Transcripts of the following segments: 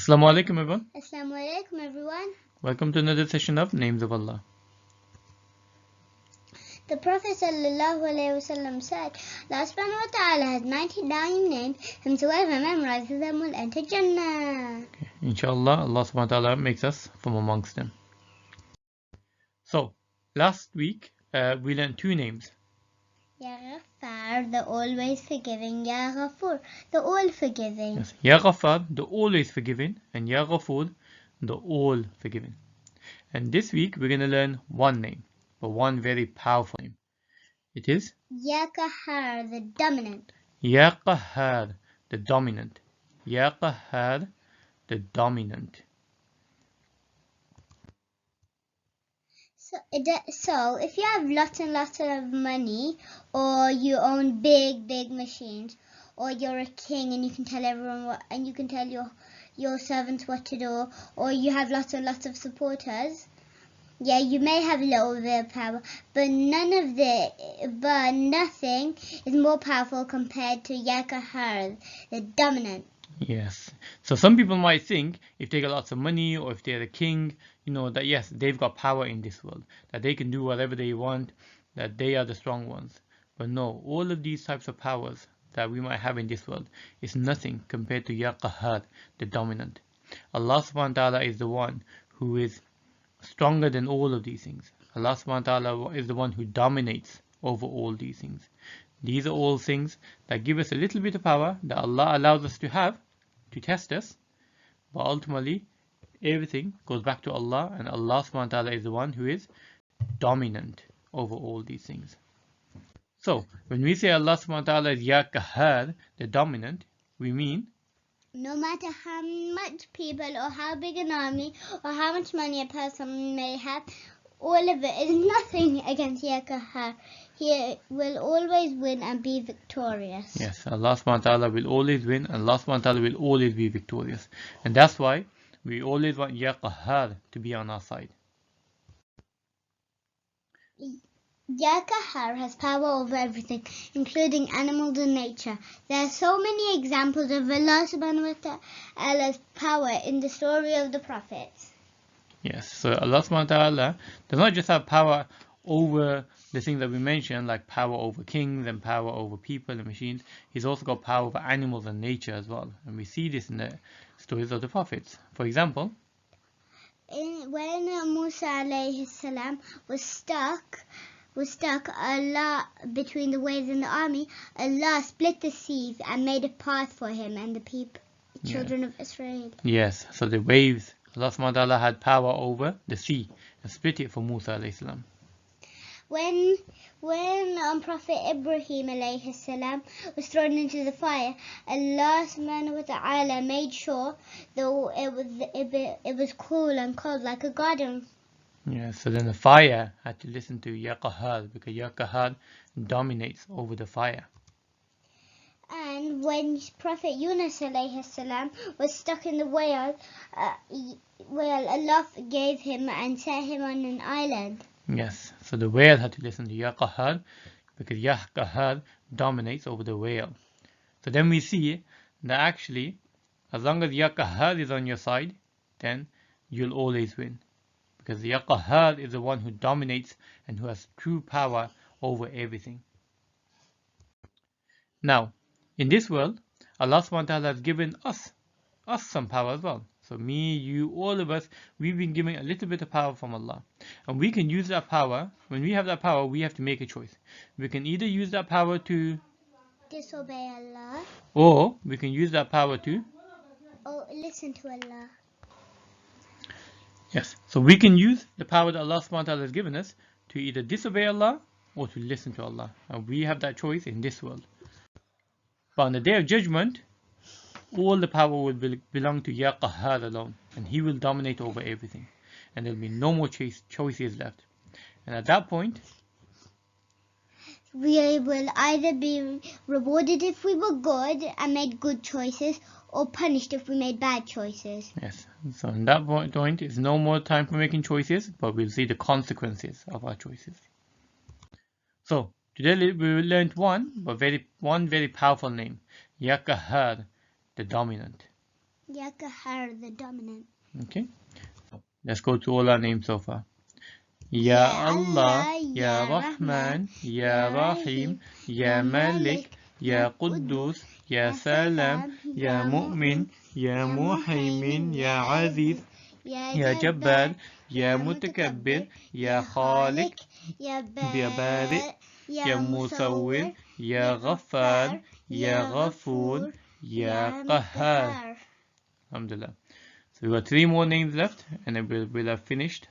Assalamu alaikum everyone. Assalamu alaikum everyone. Welcome to another session of Names of Allah. The Prophet ﷺ said, Allah subhanahu wa ta'ala has 99 names, and whoever memorizes them will enter Jannah. Okay. Insha'Allah, Allah subhanahu wa ta'ala makes us from amongst them. So, last week we learned two names. Ya Ghaffar, the always forgiving. Ya Ghafur, the all forgiving. Yes. Ya Ghaffar, the always forgiving, and Ya Ghafur, the all forgiving. And this week we're going to learn one name, but one very powerful name. It is Ya Qahhaar, the dominant. Ya Qahhaar, the dominant. Ya Qahhaar, the dominant. So if you have lots and lots of money, or you own big machines, or you're a king and you can tell everyone what, and you can tell your servants what to do, or you have lots and lots of supporters, yeah, you may have a little bit of power, but nothing is more powerful compared to Ya Qahhaar, the dominant. Yes. So some people might think if they got lots of money or if they're a king, that yes, they've got power in this world, that they can do whatever they want, that they are the strong ones. But no, all of these types of powers that we might have in this world is nothing compared to Ya Qahhaar, the dominant. Allah subhanahu wa ta'ala is the one who is stronger than all of these things. Allah subhanahu wa ta'ala is the one who dominates over all these things. These are all things that give us a little bit of power that Allah allows us to have to test us, but ultimately everything goes back to Allah, and Allah subhanahu wa ta'ala is the one who is dominant over all these things. So when we say Allah subhanahu wa ta'ala is Ya Qahhaar, the dominant, we mean no matter how much people or how big an army or how much money a person may have, all of it is nothing against Ya Qahhaar. He will always win and be victorious. Yes, Allah subhanahu wa ta'ala will always win, and Allah subhanahu wa ta'ala will always be victorious. And that's why we always want Ya Qahhaar to be on our side. Ya Qahhaar has power over everything, including animals and nature. There are so many examples of Allah subhanahu wa ta'ala's power in the story of the prophets. Yes, so Allah subhanahu wa ta'ala does not just have power over the things that we mentioned, like power over kings and power over people and machines. He's also got power over animals and nature as well. And we see this in the stories of the prophets. For example, when Musa alayhi salam was stuck Allah between the waves and the army, Allah split the sea and made a path for him and the children of Israel. Yes, so the waves, Allah subhanahu wa ta'ala had power over the sea and split it for Musa alayhi salam. When Prophet Ibrahim alayhi salam was thrown into the fire, Allah subhanahu wa ta'ala made sure that it was cool and cold like a garden. Yeah, so then the fire had to listen to Ya Qahhaar, because Ya Qahhaar dominates over the fire. And when Prophet Yunus alayhi salam was stuck in the whale, Allah gave him and set him on an island. Yes, so the whale had to listen to Ya Qahhaar, because Ya Qahhaar dominates over the whale. So then we see that actually, as long as Ya Qahhaar is on your side, then you'll always win. Because Ya Qahhaar is the one who dominates and who has true power over everything. Now, in this world, Allah subhanahu wa ta'ala has given us some power as well. So me, you, all of us, we've been given a little bit of power from Allah. And we can use that power. When we have that power, we have to make a choice. We can either use that power to disobey Allah, or we can use that power to listen to Allah. Yes, so we can use the power that Allah subhanahu wa ta'ala has given us to either disobey Allah or to listen to Allah. And we have that choice in this world. But on the Day of Judgment, all the power will belong to Ya Qahhaar alone, and He will dominate over everything. And there will be no more choices left. And at that point, we will either be rewarded if we were good and made good choices, or punished if we made bad choices. Yes, so in that point, it's no more time for making choices, but we'll see the consequences of our choices. So today we learned one very powerful name, Ya Qahhaar, the dominant. Ya Qahhaar, the dominant. Okay. Let's go to all our names so far. Ya Allah, Ya Rahman, Ya Rahim, Ya Malik, Ya Quddus, Ya Salam, Ya Mu'min, Ya Muhaymin, Ya Aziz, Ya Jabbar, Ya Mutakabbir, Ya Khaliq, Ya Ya Bari, Ya Musawwir, Ya Ghaffar, Ya Ghafoor, Ya Qahhar. Alhamdulillah. So we've got 3 more names left, and then we'll have finished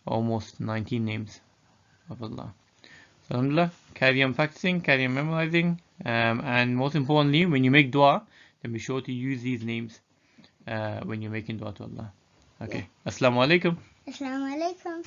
almost 19 names of Allah. So alhamdulillah, carry on practicing, carry on memorizing, and most importantly, when you make dua, then be sure to use these names when you're making dua to Allah. Okay. Assalamu alaikum. Assalamu alaikum.